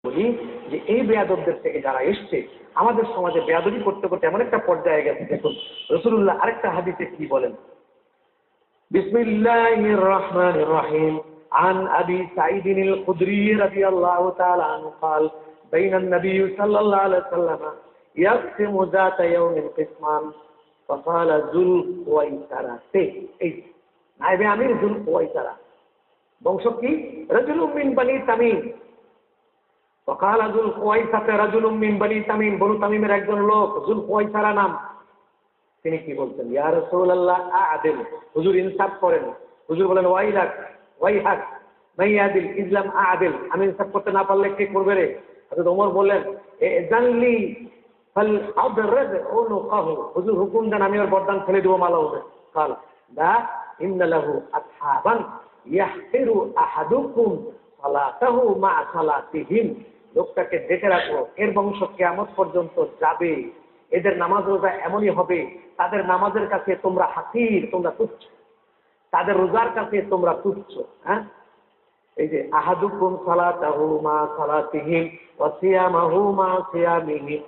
বলি যে এই বেয়াদবদের থেকে যারা এসছে, আমাদের সমাজে বেয়াদবি করতে করতে এমন একটা পর্যায়ে গেছে। দেখুন রাসূলুল্লাহ আরেকটা হাদিসে কি বলেন, বিসমিল্লাহির রহমানির রহিম, عن أبي سعيد الخدري رضي الله تعالى عنه قال بين النبي صلى الله عليه وسلم يقسم ذات يوم قسمان فقال ذو الخويسرة এই নায়েবে আমির যুল খুয়াইসারা বংশ কি? রাজুলুম মিন বনি তামিম। وقال ذو الخويسرة رجل من بني تميم, বনু তামিমের একজন লোক যুল খুয়াইসারা নাম। তিনি কি বলছেন, ইয়া রাসূলুল্লাহ আ'দিল, হুজুর ইনসাফ করেন। হুজুর বলেন ওয়াইলাক ওয়াইহাক মাইয়াদিল ইসলাম আ'দিল, আমি ইনসাফ করতে না পারলে কে করবে রে? হযরত ওমর বললেন এজানলি ফাল আদরাদ উনকাহু, হুজুর হুকুম দেন আমি ওর বর্দান ফেলে দেব মালা হবে। قال لا إن له أصحابا يحقر أحدكم صلاته مع صلاتهم, লোকটাকে দেখে রাখো, এর বংশ কিয়ামত পর্যন্ত যাবে, এদের নামাজ রোজা এমনই হবে, তাদের নামাজের কাছে তোমরা হাকির, তোমরা তুচ্ছ, তাদের রোজার কাছে তোমরা তুচ্ছ। হ্যাঁ, এই যে আহাদুকুম সালাতাহু মা সালাতিহিম ওয়া সিয়ামাহু মা সিয়ামিহিম,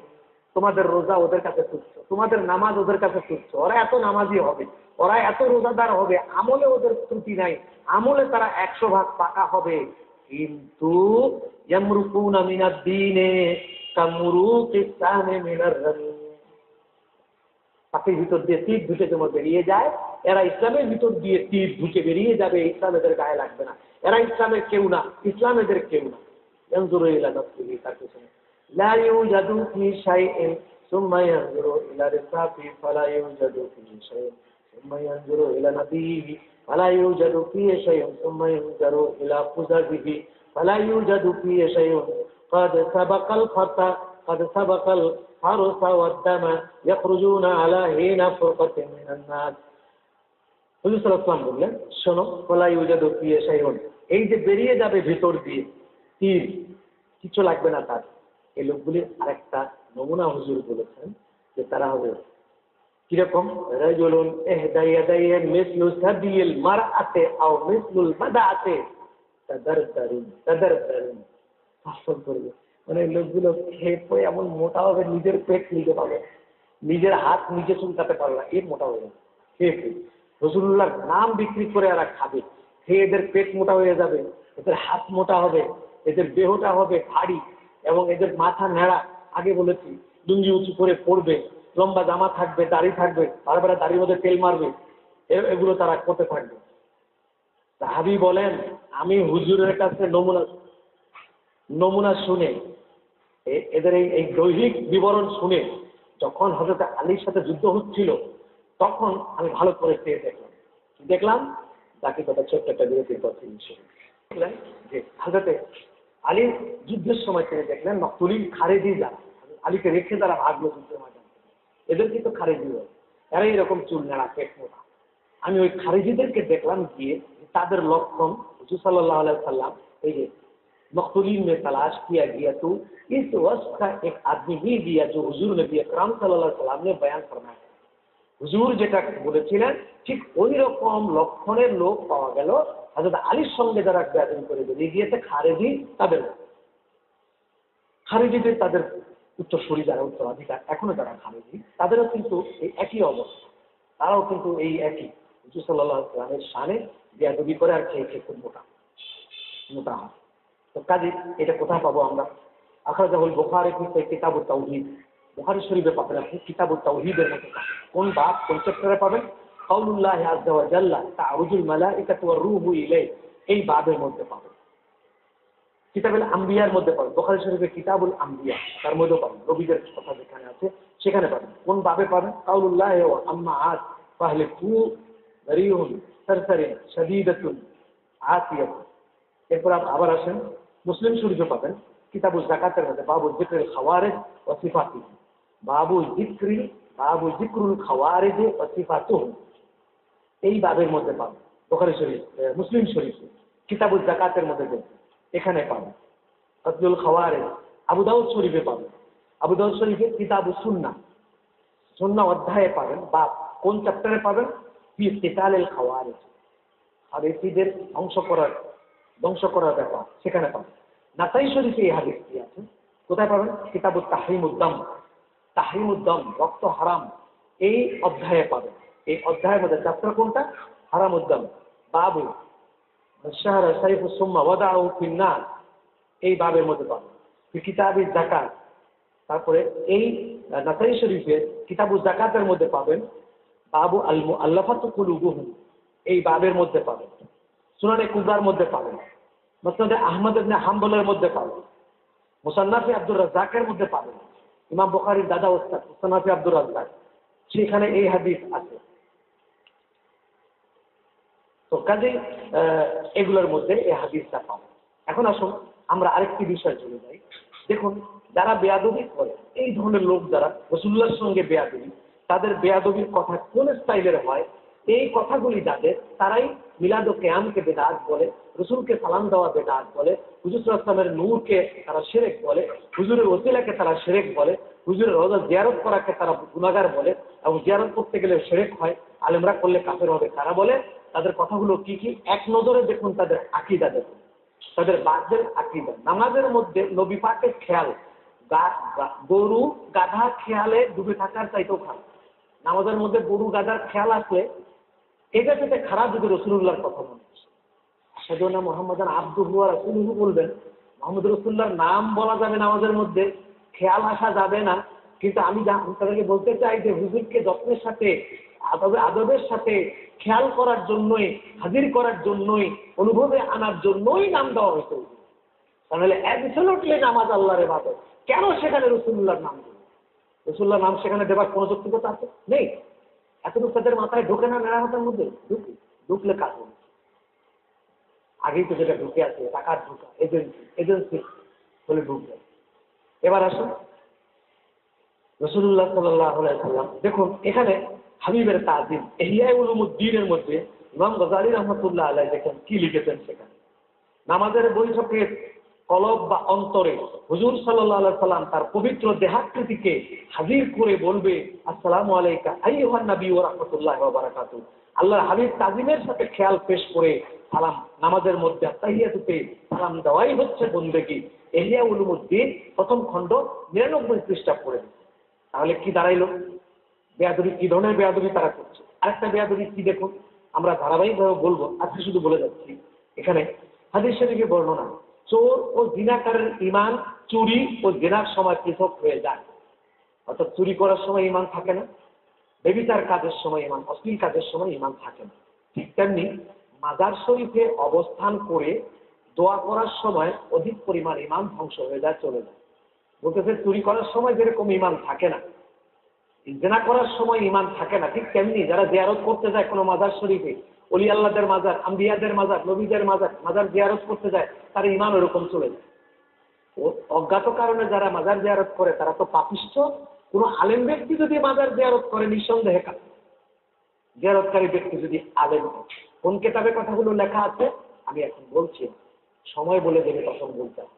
তোমাদের রোজা ওদের কাছে তুচ্ছ, তোমাদের নামাজ ওদের কাছে তুচ্ছ। ওরা এত নামাজি হবে, ওরা এত রোজাদার হবে, আমলে ওদের ত্রুটি নাই, আমলে তারা 100% পাকা হবে, কিন্তু ইয়ামরুকুনা মিনাদ দ্বীনে কামরুকিস সামি মিনার রামি, পাখির ভিতর দিয়ে তীর ঢুকে যেমন বেরিয়ে যায়, এরা ইসলামের ভিতর দিয়ে তীর ঢুকে বেরিয়ে যাবে, ইসলাম এদের গায়ে লাগবে না, এরা ইসলামের কেউ না, ইসলাম এদের কেউ না। ইয়ানজুরু ইলা নাফসিহি, তার পিছনে লা ইউজাদু ফি শাইইন সুম্মা ইয়ানজুরু ইলা রিসাফি ফালা ইউজাদু ফি শাইইন সুম্মা ইয়ানজুরু ইলা নাবিহি ফালা ইউজাদু ফি শাইইন সুম্মা ইয়ানজুরু ইলা খুজাবিহি ফালা ইউজাদু ফি শাইইন قد سبق الخطأ قد سبق الحرث والدم يخرجون على حين فرقة من الناس। হুজুর সাল্লাল্লাহু আলাইহি ওয়াসাল্লাম বললেন, শোনো, ফালা ইউজাদু ফি শাইইন, এই যে বেরিয়ে যাবে ভিতর দিয়ে তীর, কিছু লাগবে না তার। এই লোকগুলির আরেকটা নমুনা হুজুর বলেছেন যে তারা হবে কিরকম, রাজুলুন ইহদা ইয়াদাইহি মিসলু সাবিল মারআতি আও মিসলুল বাদাআতি তাদারদারুন, শাসন করবে, মানে লোকগুলো খেয়ে এমন মোটা হবে, নিজের পেট নিতে পারবে, নিজের হাত নিজে চুলকাতে পারবে না, এই মোটা হয়ে যাবে খেয়ে। রাসূলুল্লাহর নাম বিক্রি করে এরা খাবে, খেয়ে এদের পেট মোটা হয়ে যাবে, এদের হাত মোটা হবে, এদের দেহটা হবে ভারী, এবং এদের মাথা নেড়া। আগে বলেছি লুঙ্গি উঁচু করে পড়বে, লম্বা জামা থাকবে, দাড়ি থাকবে, বারবার দাড়ির মধ্যে তেল মারবে, এগুলো তারা করতে থাকবে। সাহাবী বলেন, আমি হুজুরের কাছে নমুনা শুনে, এদের এই দৈহিক বিবরণ শুনে, যখন হযরত আলীর সাথে যুদ্ধ হচ্ছিল তখন আমি ভালো করে চেয়ে দেখলাম। দেখলাম বাকি কথা ছোট্ট একটা বিরতির পর দেখলেন যে হযরত আলীর যুদ্ধের সময় তিনি দেখলেন নকতুলিন খারেজি যারা আলীকে রেখে তারা ভাগলো যুদ্ধের ময়দানে, এদের কিন্তু খারেজি হয়, এরা এরকম চুল নেড়া, পেট মোটা। আমি ওই খারেজিদেরকে দেখলাম গিয়ে, তাদের লক্ষণ হুজুর সাল্লাল্লাহু আলাইহি ওয়াসাল্লাম এই যে मखतूलीन में तलाश किया गया तो इस वस्फ का एक आदमी ही दिया जो हुजूर नबी আকরাম সাল্লাল্লাহু আলাইহি ওয়াসাল্লাম ने बयान फरमाया। হুজুর যেটা বলেছিলেন ঠিক ওই রকম লক্ষণের লোক পাওয়া গেল হযরত আলীর সঙ্গে যারা বেয়াদবি করে বেরিয়ে গিয়েছে, খারেজি, খারেজিদের তাদের উত্তরসূরি যারা উত্তরাধিকার এখনো যারা খারেজি, তাদেরও কিন্তু এই একই অবস্থা, তারাও কিন্তু এই একই হুজুর সাল্লাল্লাহু আলাইহি ওয়াসাল্লামের শানে বেয়াদবি করে আর খেয়ে খুব মোটা হয়। তো কাজে এটা কোথায় পাবো আমরা? আখরাজাহুল বুখারী ফি কিতাবুত তাওহীদ, বুখারী শরীফে পাবেন আপনি কিতাবুত তাওহীদের মধ্যে। কোন বাব, কোন চ্যাপ্টারে পাবেন? কাউলুল্লাহি আযজা ওয়া জাল্লা তা'রুজুল মালাইকাতু ওয়ার রূহু ইলাইহি, এই বাবের মধ্যে পাবেন। কিতাবুল আম্বিয়ার মধ্যে পাবেন, বুখারী শরীফে কিতাবুল আম্বিয়া তার মধ্যে পাবেন, নবীদের কথা যেখানে আছে সেখানে পাবেন। কোন বাবে পাবেন? কাউলুল্লাহি ওয়া আম্মা আদ ফাহলিকু দারিউন সারসারিন শাদীদাতুন আতিয়াতুন। এরপর আবার আসেন মুসলিম শরীফে পাবেন কিতাবুল যাকাতের মধ্যে বাবু যিকরুল খাওয়ারিজ ওয়া সিফাতিহি, বাবু যিকরুল খাওয়ারিজ ওয়া সিফাতুহু, এই বাবের মধ্যে পাবেন। বুখারী শরীফ, মুসলিম শরীফ কিতাবুল যাকাতের মধ্যে এখানে পাবেন। কতলুল খাওয়ারিজ আবু দাউদ শরীফে পাবেন, আবু দাউদ শরীফে কিতাবুস সুন্নাহ অধ্যায়ে পাবেন। বাব কোন চ্যাপ্টারে পাবেন? ফি কিতালিল খাওয়ারিজ, খারেজিদের ধ্বংস করার ব্যাপার, সেখানে পাবেন। নাসাই শরীফে এই হাদিসটি আছে, কোথায় পাবেন? কিতাবুত তাহরিমুদ্দাম, তাহরিমুদ্দাম, রক্ত হারাম, এই অধ্যায়ে পাবেন। এই অধ্যায়ের মধ্যে চ্যাপ্টার কোনটা? হারামুদ্দাম, বাবু শাহরা সাইফুস সুম্মা ওয়াদাউ ফিন্নার, এই বাবের মধ্যে পাবেন। কিতাবি যাকাত, তারপরে এই নাসাই শরীফের কিতাবুল যাকাতের মধ্যে পাবেন বাবু আল মুআল্লাফাতু কুলুবুহুম, এই বাবের মধ্যে পাবেন। সুনানে কুবরার মধ্যে পাবেন, মুসনাদে আহমদ ইবনে হাম্বলের মধ্যে পাবেন, মুসান্নাফে আব্দুর রাজ্জাকের মধ্যে পাবেন। ইমাম বুখারীর দাদা ওস্তাদ মুসান্নাফে আব্দুর রাজ্জাক, সেখানে এই হাদিস আছে। তো কাজেই এগুলোর মধ্যে এই হাদিসটা পাবেন। এখন আসুন আমরা আরেকটি বিষয় চলে যাই। দেখুন, যারা বেয়াদবি করে, এই ধরনের লোক যারা রাসূলুল্লাহর সঙ্গে বেয়াদবি, তাদের বেয়াদবির কথা কোন স্টাইলের হয়, এই কথাগুলি যাদের, তারাই মিলাদ ও কিয়ামকে বেদাত বলে, রসুলকে সালাম দেওয়া বেদাত বলে, হুজুর সাল্লাল্লাহু আলাইহি ওয়াসাল্লামের নূরকে তারা শিরক বলে, হুজুরের ওসিলাকে তারা শিরক বলে, হুজুরের রওজা জিয়ারত করাকে তারা গুনাহগার বলে, এবং জিয়ারত করতে গেলে শিরক হয়, আলেমরা করলে কাফের হবে তারা বলে। তাদের কথাগুলো কি কি এক নজরে দেখুন, তাদের আকীদা দেখুন, তাদের বাদদের আকীদা। নামাজের মধ্যে নবী পাকের খেয়াল, গরু গাধা খেয়ালে ডুবে থাকার চাইতেও খারাপ। নামাজের মধ্যে গরু গাধার খেয়াল আসলে এটা যেতে খারাপ যদি রাসূলুল্লাহর কথা মনে আসে। আশহাদু আন্না মুহাম্মাদান আবদুহু ওয়া রাসূলুহু বলবেন, মুহাম্মদ রাসূলুল্লাহর নাম বলা যাবে নামাজের মধ্যে, খেয়াল আসা যাবে না। কিন্তু আমি তাদেরকে বলতে চাই যে হুজুরকে যত্নের সাথে, আদবের সাথে খেয়াল করার জন্যই, হাজির করার জন্যই, অনুভবে আনার জন্যই নাম দেওয়া হয়েছে। তাহলে অ্যাবসলিউটলি নামাজ আল্লাহর ইবাদত, কেন সেখানে রাসূলুল্লাহর নাম দেব? রাসূলুল্লাহর নাম সেখানে দেবার কোনো যৌক্তিকতা আছে? নেই। এতটুকু তাদের মাথায় ঢোকে না, নেড়াহাতের মধ্যে ঢুকলে কাজ হবে। আগেই তো যেটা ঢুকে আছে, টাকার ঢুকা, এজেন্সি বলে ঢুকবে। এবার আসুন রাসূলুল্লাহ সাল্লাল্লাহু আলাইহি ওয়াসাল্লাম, দেখুন এখানে হাবিবের তাজিম ইহইয়া উলুমুদ্দিনের মধ্যে ইমাম গজালী রাহমাতুল্লাহ আলাইহি দেখেন কি লিখেছেন। সেখানে নামাজের বৈঠকে কলব বা অন্তরে হুজুর সাল্লাল্লাহু আলাইহি সাল্লাম তার পবিত্র দেহাকৃতিকে হাজির করে বলবে, আসসালামু আলাইকা আইয়ুহান নবী ওয়া রাহমাতুল্লাহি ওয়া বারাকাতুহু। আল্লাহর হাবিব তাজিমের সাথে খেয়াল পেশ করে সালাম, নামাজের মধ্যে তাহিয়াতুতে সালাম দেওয়াই হচ্ছে বন্দেগী। ইহইয়া উলুমুদ্দিন প্রথম খণ্ড 99 পৃষ্ঠা পড়ে। তাহলে কি দাঁড়াইলো? বেয়াদবি, কি ধরনের বেয়াদবি তারা করছে। আরেকটা বেয়াদবি কি দেখুন, আমরা ধারাবাহিকভাবে বলবো, আজকে শুধু বলে যাচ্ছি। এখানে হাদিস শরীফে বর্ণনা, চোর ও জিনাকারের ঈমান চুরি ও জিনার সময় পৃথক হয়ে যায়। অর্থাৎ চুরি করার সময় ঈমান থাকে না, ব্যভিচার কাজের সময় ঈমান, অশ্লীল কাজের সময় ঈমান থাকে না। ঠিক তেমনি মাজার শরীফে অবস্থান করে দোয়া করার সময় অধিক পরিমাণ ঈমান ধ্বংস হয়ে যায়, চলে যায়। বলতেছে চুরি করার সময় যেরকম ঈমান থাকে না, জিনা করার সময় ঈমান থাকে না, ঠিক তেমনি যারা জিয়ারত করতে যায় কোনো মাজার শরীফে, ওলি আল্লাহদের মাজার, আম্বিয়াদের মাজার, নবীদের মাজার, মাজার জিয়ারত করতে যায়, তার ঈমান ওরকম চলে যায়। ও অজ্ঞাত কারণে যারা মাজার জিয়ারত করে তারা তো পাপিষ্ঠ। কোনো আলেম ব্যক্তি যদি মাজার জিয়ারত করে, নিঃসন্দেহে জিয়ারতকারী ব্যক্তি যদি আলেম, কোন কিতাবে কথাগুলো লেখা আছে আমি এখন বলছি, সময় বলে দেবে তখন বলতে হবে,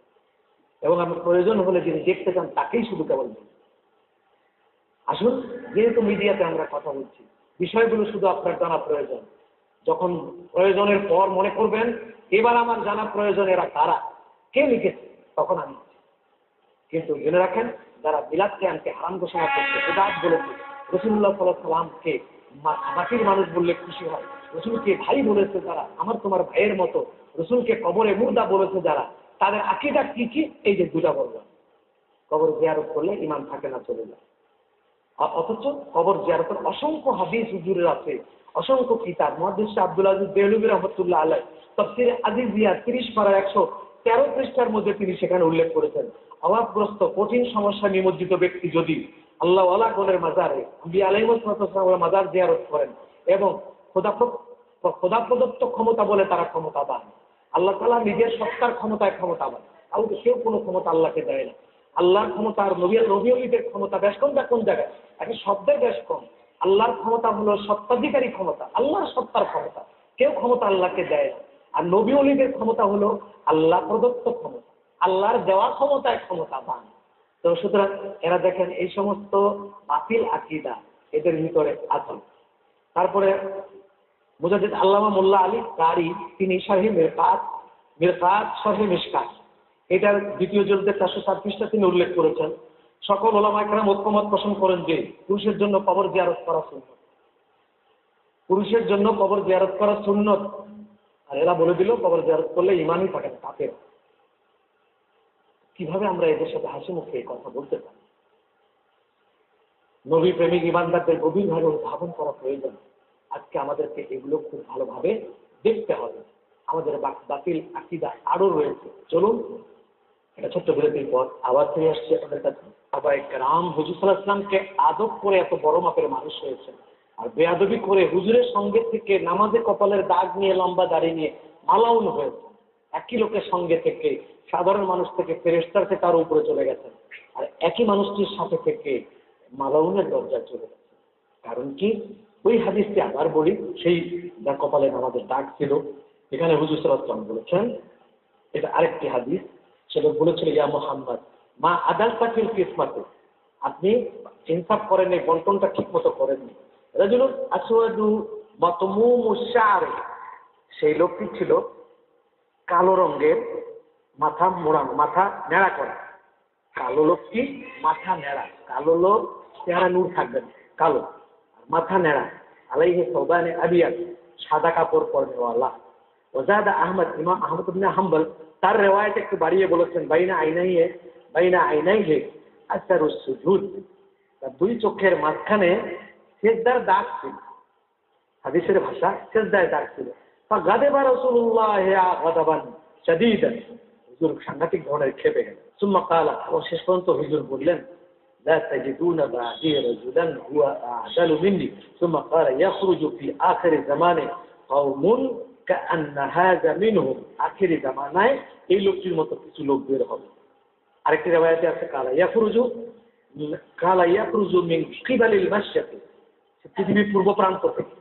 এবং আমি প্রয়োজন হলে যিনি দেখতে চান তাকেই শুধু কেবল বলবো। আসুন, যেহেতু মিডিয়াতে আমরা কথা বলছি, বিষয়গুলো শুধু আপনার জানা প্রয়োজন। যখন প্রয়োজনের পর মনে করবেন এবার আমার জানা প্রয়োজন এরা কারা, কে লিখেছে, তখন আমি। কিন্তু জেনে রাখেন, যারা মিলাদ কিয়ামকে হারাম ঘোষণা করছে, বিদআত বলেছে, রাসূলুল্লাহ সাল্লাল্লাহু আলাইহি ওয়াসাল্লামকে মাটির মানুষ বললে খুশি হয়, রসুলকে ভাই বলেছে যারা, আমার তোমার ভাইয়ের মতো, রসুলকে কবরে মুর্দা বলেছে যারা, তাদের আকীদা কি কি, এই যে দুটা বললাম। কবর জিয়ারত করলে ঈমান থাকে না, চলে যায়। অথচ কবর জিয়ারতের অসংখ্য হাদিস হুজুরের আছে, অসংখ্য কিতাব। মুহাদ্দিস আব্দুল আজিজ দেহলভী রাহমাতুল্লাহ আলাইহি তাফসীরে আজিজিয়া 30/113 পৃষ্ঠার মধ্যে তিনি সেখানে উল্লেখ করেছেন, অভাবগ্রস্ত কঠিন সমস্যা নিমজ্জিত ব্যক্তি যদি আল্লাহ ওয়ালা গণের মাজারে, আম্বিয়া আলাইহিস সালাম মাজার জিয়ারত করেন, এবং খোদা প্রদত্ত ক্ষমতা বলে তারা ক্ষমতাবান, আল্লাহ তাআলা নিজের সত্তার ক্ষমতায় ক্ষমতাবান, কেউ কোনো ক্ষমতা আল্লাহকে দেয় না। আল্লাহর ক্ষমতা আর নবীদের ক্ষমতা বেশ কম, কোন জায়গায় একটা শব্দের বেশ কম। আল্লাহর ক্ষমতা হলো সত্তাধিকারী ক্ষমতা, আল্লাহর সত্তার ক্ষমতা, কেউ ক্ষমতা আল্লাহকে দেয় না। আর নবী ওলীদের ক্ষমতা হলো আল্লাহ প্রদত্ত ক্ষমতা, আল্লাহর দেওয়া ক্ষমতায় ক্ষমতাবান। তো সুতরাং এরা দেখেন এই সমস্ত বাতিল আকীদা এদের ভিতরে আছে। তারপরে মুজাদ্দিদ আল্লামা মোল্লা আলী কারি, তিনি শারহি মিরকাত শরহে মিশকাত, এটার দ্বিতীয় জলদের 407 পৃষ্ঠা তিনি উল্লেখ করেছেন। সকল ওলামা একরাম ঐক্যমত পোষণ করেন যে পুরুষের জন্য কবর জিয়ারত করা সুন্নত, পুরুষের জন্য কবর জিয়ারত করা সুন্নত। আর এরা বলে দিল কবর জিয়ারত করলে ইমানই থাকে না, কাফের। কিভাবে আমরা এদের সাথে হাসি মুখে এই কথা বলতে পারি? নবী প্রেমিক ইমানদারদের গভীরভাবে অনুধাবন করা প্রয়োজন। আজকে আমাদেরকে এগুলো খুব ভালোভাবে দেখতে হবে। আমাদের বাতিল আকীদা আরো রয়েছে। চলুন এটা ছোট্ট বিরতির পর আবার ফিরে আসছে আপনাদের কাছে। সাহাবায়ে কেরাম হুজুর সাল্লাল্লাহু আলাইহি ওয়াসাল্লামকে আদব করে এত বড় মাপের মানুষ হয়েছেন, আর বেয়াদবি করে হুজুরের সঙ্গে থেকে নামাজে কপালের দাগ নিয়ে লম্বা দাড়ি নিয়ে মালাউন হয়েছে। একই লোকের সঙ্গে থেকে সাধারণ মানুষ থেকে ফেরেশতার থেকে তার উপরে চলে গেছেন, আর একই মানুষটির সাথে থেকে মালাউনের দরজায় চলে গেছে। কারণ কি? ওই হাদিসটি আবার বলি, সেই যার কপালে নামাজের দাগ ছিল, এখানে হুজুর সাল্লাল্লাহু আলাইহি ওয়াসাল্লাম বলেছেন, এটা আরেকটি হাদিস, সেটা বলেছিল ইয়া মুহাম্মদ মা আদালতা ফিল কিসমাতে, আপনি ইনসাফ করেননি, বন্টনটা ঠিক মতো করেননি। রাজুলুন আসওয়াদু মাতমুমুশ শা'রি, সেই লোকটি ছিল কালো রঙের, মাথা মোড়ানো, মাথা নেড়া করা। কালো লোকটি মাথা নেড়া, কালো লোক চেহারা নূর থাকবেন, কালো মাথা নেড়া। আলাইহি সাওবানে আবিয়াদ, সাদা কাপড় পরনেওয়ালা। ওয়াজাদা আহমদ, ইমাম আহমদ ইবনে হাম্বল তার রিওয়ায়াত একটু বাড়িয়ে বলেছেন বাইনা আইনাইহি আসারুস সুজুদ, তার দুই চোখের মাঝখানে সিজদার দাগ ছিল। হাদিসের ভাষা সিজদার দাগ ছিল। ফাগাদাবা রাসূলুল্লাহ গাদাবান শাদীদান, হুজুর সাংঘাতিক ধরনের ক্ষেপে গেলেন। সুম্মা ক্বালা, শেষ পর্যন্ত হুজুর বললেন লা তাজিদুনা বা'দি রাজুলান হুয়া আ'দালু মিন্নি। সুম্মা ক্বালা ইয়াখরুজু ফি আখির জামানে কওমুন কাআন্না হাযা মিনহুম, আখিরি জামানায় এই লোকটির মতো কিছু লোক বের হবে। আরেকটি রিওয়ায়াতে আছে কালা ইয়াখরুজু মিন কিবালিল মাশরিক, পৃথিবীর পূর্ব প্রান্ত থেকে,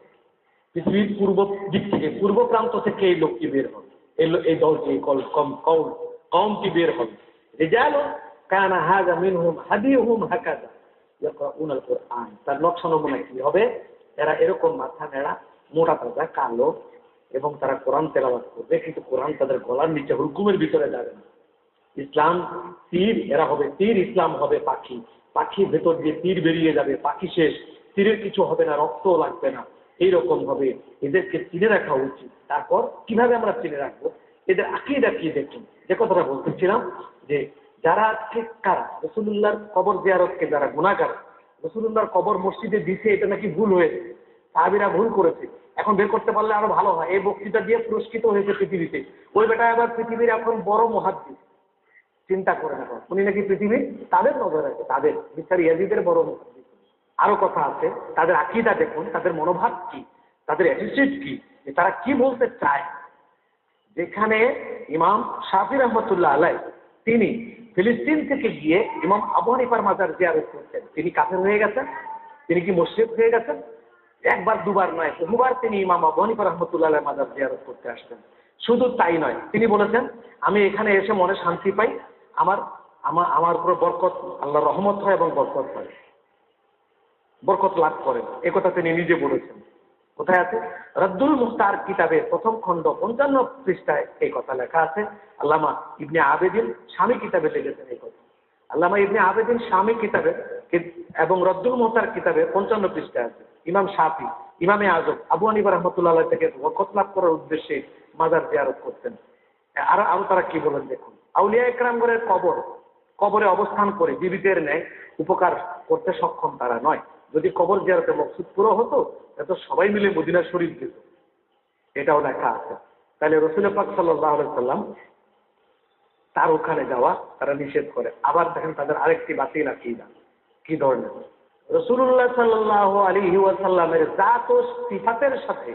পৃথিবীর পূর্ব দিক থেকে, পূর্ব প্রান্ত থেকে এই লোকটি বের হবে, এই দলটি কওমটি বের হবে। রিজালুন কানা হাযা মিনহুম হাদিয়ুহুম হাকাযা ইয়াকরাউনাল কুরআন, তার নকশা নমুনা কি হবে? এরা এরকম মাথা নেড়া, মোটা তাজা, কালো, এবং তারা কোরআন তেলাওয়াত করবে, কিন্তু কোরআন তাদের গলার নিচে হুকুমের ভিতরে যাবে না। ইসলাম তীর, এরা হবে তীর, ইসলাম হবে পাখি, পাখির ভেতর দিয়ে তীর বেরিয়ে যাবে, পাখি শেষ, তীরের কিছু হবে না, রক্তও লাগবে না। এইরকম হবে, এদেরকে চিনে রাখা উচিত। তারপর কিভাবে আমরা চিনে রাখবো? এদের আকীদা কি দেখুন। যে কথাটা বলতেছিলাম, যে যারা ঠিক কারা রাসূলুল্লাহর কবর জিয়ারতকে যারা গুনাহগার, রাসূলুল্লাহর কবর মসজিদে দিছে, এটা নাকি ভুল হয়েছে, সাহাবীরা ভুল করেছে, এখন বের করতে পারলে আরো ভালো হয়। এই বক্তৃতা দিয়ে পুরস্কৃত হয়েছে পৃথিবীতে। ওই বেটা আবার পৃথিবীর এখন বড় মুহাদ্দিস, চিন্তা করে না, উনি নাকি পৃথিবীর তাদের নজর আছে, তাদের মিস্টার ইয়াজিদের বড় মুহাদ্দিস। আরো কথা আছে, তাদের আকীদা দেখুন, তাদের মনোভাব কি, তাদের অ্যাটিটিউড কি, যে তারা কি বলতে চায়। যেখানে ইমাম শাফি রহমতুল্লাহ আলাইহি তিনি ফিলিস্তিন থেকে গিয়ে ইমাম আবু হানিফার মাজার জিয়ারত করতেন, তিনি কাফের হয়ে গেছেন? তিনি কি মুশরিক হয়ে গেছেন? একবার দুবার নয়, বহুবার তিনি ইমাম আবু হানিফা রাহমাতুল্লাহ আলাইহির মাজার জিয়ারত করতে আসতেন। শুধু তাই নয়, তিনি বলেছেন আমি এখানে এসে মনে শান্তি পাই, আমার উপর বরকত, আল্লাহর রহমত হয় এবং বরকত হয়, বরকত লাভ করেন, একথা তিনি নিজে বলেছেন। কোথায় আছে? রদ্দুল মুখতার কিতাবের প্রথম খণ্ড 55 পৃষ্ঠায় এই কথা লেখা আছে। আল্লামা ইবনে আবেদিন শামী কিতাবে লিখেছেন এই কথা। আল্লামা ইবনে আবেদিন শামী কিতাবে এবং রদ্দুল মুখতার কিতাবে 55 পৃষ্ঠায় আছে। ইমাম শাফি, ইমামে আজম আবু হানিফা রাহমাতুল্লাহ আলাইহি থেকে বরকত লাভ করার উদ্দেশ্যে মাজার জিয়ারত করতেন। আরো তারা কি বলেন দেখুন। আউলিয়া একরামগণের কবরে অবস্থান করে জীবিতের ন্যায় উপকার করতে সক্ষম তারা নয়। যদি কবর জিয়ারতের মকসুদ পুরো হতো, এত সবাই মিলে মদিনা শরীফ যেত, এটাও লেখা আছে। তাহলে রাসূল পাক সাল্লাল্লাহু আলাইহি সাল্লাম তার ওখানে যাওয়া তারা নিষেধ করে। আবার দেখেন তাদের আরেকটি বাতিল আকীদা কি ধরনের। রাসূলুল্লাহ সাল্লাল্লাহু আলাইহি ওয়াসাল্লামের জাত ও সিফাতের সাথে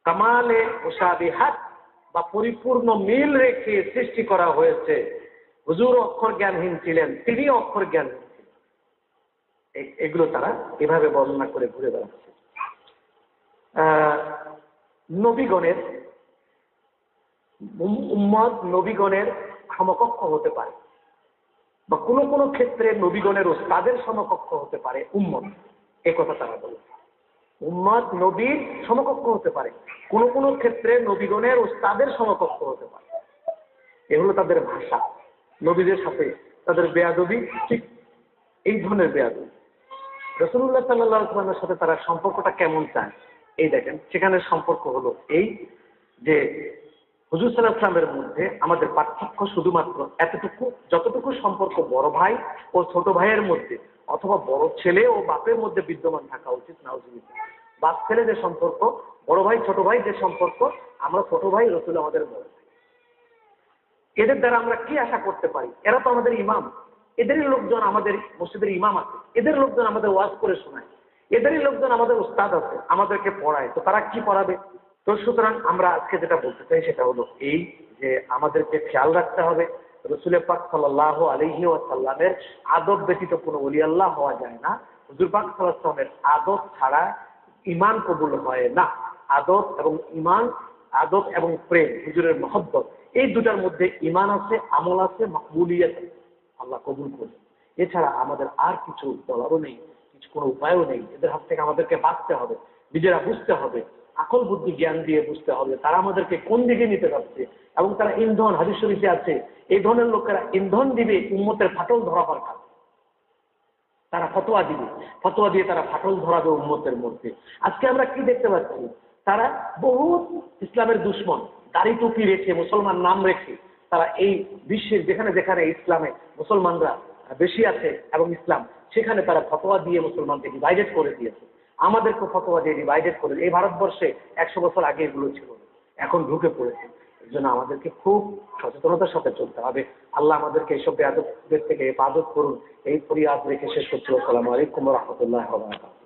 কামালে মুশাবিহাত বা পরিপূর্ণ মিল রেখে সৃষ্টি করা হয়েছে। হুজুর অক্ষর জ্ঞানহীন ছিলেন, তিনি অক্ষর জ্ঞানহীন ছিলেন, এগুলো তারা এভাবে বর্ণনা করে ঘুরে বেড়াচ্ছে। নবীগণের উম্মত নবীগণের সমকক্ষ হতে পারে, বা কোনো কোনো ক্ষেত্রে নবীগণের ওস্তাদের সমকক্ষ হতে পারে উম্মত, এ কথা তারা বলে। উম্মত নবীর সমকক্ষ হতে পারে, কোনো কোনো ক্ষেত্রে নবীগণের ওস্তাদের সমকক্ষ হতে পারে, এগুলো তাদের ভাষা। নবীদের সাথে তাদের বেয়াদবি ঠিক এই ধরনের বেয়াদবি। রাসূলুল্লাহ সাল্লাল্লাহু আলাইহি ওয়াসাল্লামের সাথে তারা সম্পর্কটা কেমন চায়, এই দেখেন সেখানে সম্পর্ক হলো এই যে হুজুর সাল্লাল্লাহু আলাইহি ওয়াসাল্লামের মধ্যে আমাদের পার্থক্য শুধুমাত্র এতটুকু, যতটুকু সম্পর্ক বড় ভাই ও ছোট ভাইয়ের মধ্যে অথবা বড় ছেলে ও বাপের মধ্যে বিদ্যমান থাকা উচিত। নাউজুবিল্লাহ, বাপ ছেলে যে সম্পর্ক, বড় ভাই ছোট ভাই যে সম্পর্ক, আমরা ছোট ভাই, রাসূল আমাদের বড় ভাই, এদের দ্বারা আমরা কি আশা করতে পারি? এরা তো আমাদের ইমাম, এদেরই লোকজন আমাদের মসজিদের ইমাম আছে, এদের লোকজন আমাদের ওয়াজ করে শোনায়, এদেরই লোকজন আমাদের উস্তাদ আছে, আমাদেরকে পড়ায়, তো তারা কি পড়াবে? তো সুতরাং আমরা আজকে যেটা বলতে চাই সেটা হলো এই যে আমাদেরকে খেয়াল রাখতে হবে রাসূল পাক সাল্লাল্লাহু আলাইহি ওয়াসাল্লামের আদব ব্যতীত কোনো ওলি আল্লাহ হওয়া যায় না। হুজুর পাক সাল্লাল্লাহু আলাইহি ওয়াসাল্লামের আদব ছাড়া ঈমান কবুল হয় না। আদব এবং ঈমান, আদব এবং প্রেম, হুজুরের মহব্বত, এই দুটার মধ্যে ঈমান আছে, আমল আছে, মাকবুলিয়ত আছে, আল্লাহ কবুল করবে। এছাড়া আমাদের আর কিছু বলারও নেই, কিছু কোনো উপায়ও নেই। এদের হাত থেকে আমাদেরকে বাঁচতে হবে, নিজেরা বুঝতে হবে, আকল বুদ্ধি জ্ঞান দিয়ে বুঝতে হবে তারা আমাদেরকে কোন দিকে নিতে যাচ্ছে, এবং তারা ইন্ধন, হাদিস শরীফে আছে এই ধরনের লোকেরা ইন্ধন দিবে উম্মতের ফাটল ধরাবার কাজ। তারা ফতোয়া দিবে, ফতোয়া দিয়ে তারা ফাটল ধরাবে উম্মতের মধ্যে। আজকে আমরা কি দেখতে পাচ্ছি? তারা বহুত ইসলামের দুশ্মন, দাড়ি টুপি রেখে, মুসলমান নাম রেখে তারা এই বিশ্বের যেখানে যেখানে ইসলামে মুসলমানরা বেশি আছে এবং ইসলাম, সেখানে তারা ফতোয়া দিয়ে মুসলমানকে ডিভাইডেড করে দিয়েছে। আমাদেরকে ফতোয়া দিয়ে ডিভাইডেড করে, এই ভারতবর্ষে 100 বছর আগে এগুলো ছিল, এখন ঢুকে পড়েছে। এই জন্য আমাদেরকে খুব সচেতনতার সাথে চলতে হবে। আল্লাহ আমাদেরকে এইসব বেয়াদবদের থেকে হেফাজত করুন, এই ফরিয়াদ রেখে শেষ করছি। আসসালামু আলাইকুম ওয়া রাহমাতুল্লাহি ওয়া বারাকাতুহু।